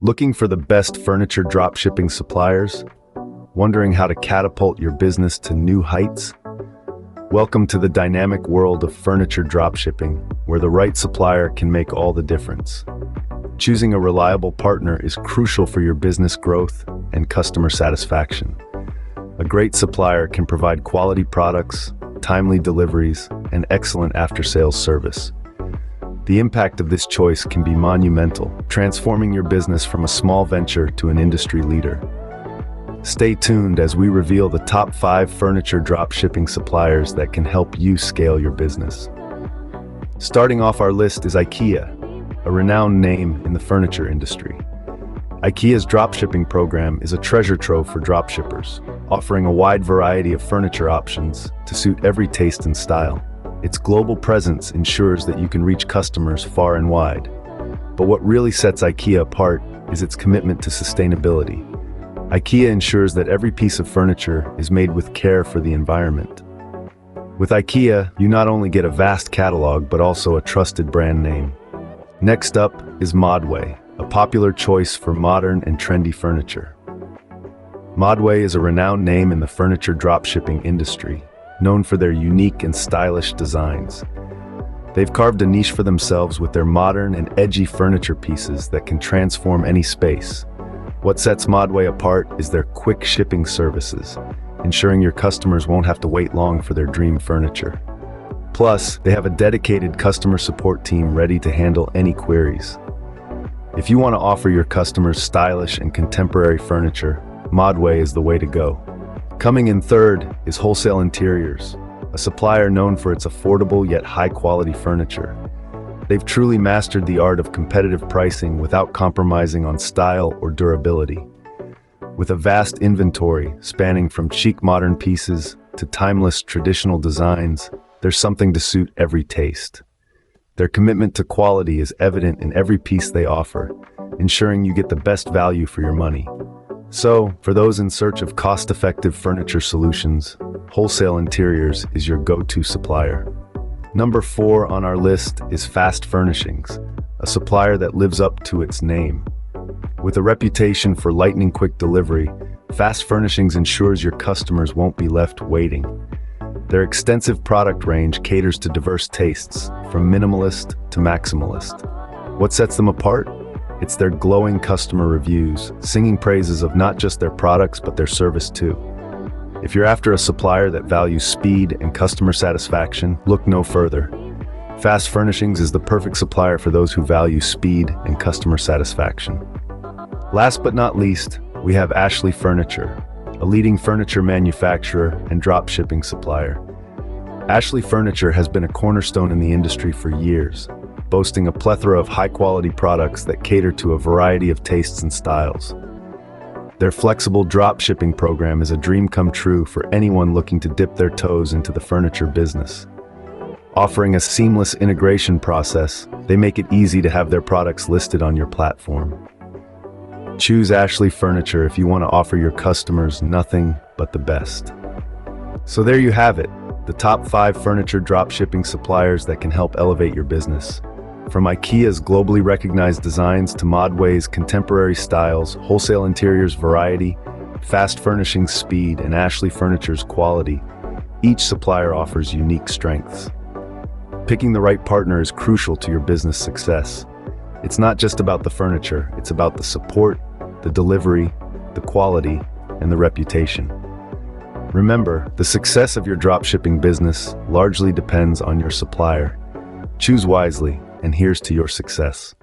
Looking for the best furniture dropshipping suppliers? Wondering how to catapult your business to new heights? Welcome to the dynamic world of furniture dropshipping, where the right supplier can make all the difference. Choosing a reliable partner is crucial for your business growth and customer satisfaction. A great supplier can provide quality products, timely deliveries, and excellent after-sales service. The impact of this choice can be monumental, transforming your business from a small venture to an industry leader. Stay tuned as we reveal the top 5 furniture dropshipping suppliers that can help you scale your business. Starting off our list is IKEA, a renowned name in the furniture industry. IKEA's dropshipping program is a treasure trove for dropshippers, offering a wide variety of furniture options to suit every taste and style. Its global presence ensures that you can reach customers far and wide. But what really sets IKEA apart is its commitment to sustainability. IKEA ensures that every piece of furniture is made with care for the environment. With IKEA, you not only get a vast catalog, but also a trusted brand name. Next up is Modway, a popular choice for modern and trendy furniture. Modway is a renowned name in the furniture dropshipping industry, known for their unique and stylish designs. They've carved a niche for themselves with their modern and edgy furniture pieces that can transform any space. What sets Modway apart is their quick shipping services, ensuring your customers won't have to wait long for their dream furniture. Plus, they have a dedicated customer support team ready to handle any queries. If you want to offer your customers stylish and contemporary furniture, Modway is the way to go. Coming in third is Wholesale Interiors, a supplier known for its affordable yet high-quality furniture. They've truly mastered the art of competitive pricing without compromising on style or durability. With a vast inventory spanning from chic modern pieces to timeless traditional designs, there's something to suit every taste. Their commitment to quality is evident in every piece they offer, ensuring you get the best value for your money. So, for those in search of cost-effective furniture solutions, Wholesale Interiors is your go-to supplier. Number 4 on our list is Fast Furnishings, a supplier that lives up to its name. With a reputation for lightning-quick delivery, Fast Furnishings ensures your customers won't be left waiting. Their extensive product range caters to diverse tastes, from minimalist to maximalist. What sets them apart? It's their glowing customer reviews, singing praises of not just their products but their service too. If you're after a supplier that values speed and customer satisfaction, look no further. Fast Furnishings is the perfect supplier for those who value speed and customer satisfaction. Last but not least, we have Ashley Furniture, a leading furniture manufacturer and dropshipping supplier. Ashley Furniture has been a cornerstone in the industry for years, boasting a plethora of high-quality products that cater to a variety of tastes and styles. Their flexible dropshipping program is a dream come true for anyone looking to dip their toes into the furniture business. Offering a seamless integration process, they make it easy to have their products listed on your platform. Choose Ashley Furniture if you want to offer your customers nothing but the best. So there you have it, the top 5 furniture dropshipping suppliers that can help elevate your business. From IKEA's globally recognized designs to Modway's contemporary styles, Wholesale Interiors' variety, Fast Furnishings' speed, and Ashley Furniture's quality, each supplier offers unique strengths. Picking the right partner is crucial to your business success. It's not just about the furniture, it's about the support, the delivery, the quality, and the reputation. Remember, the success of your dropshipping business largely depends on your supplier. Choose wisely, and here's to your success.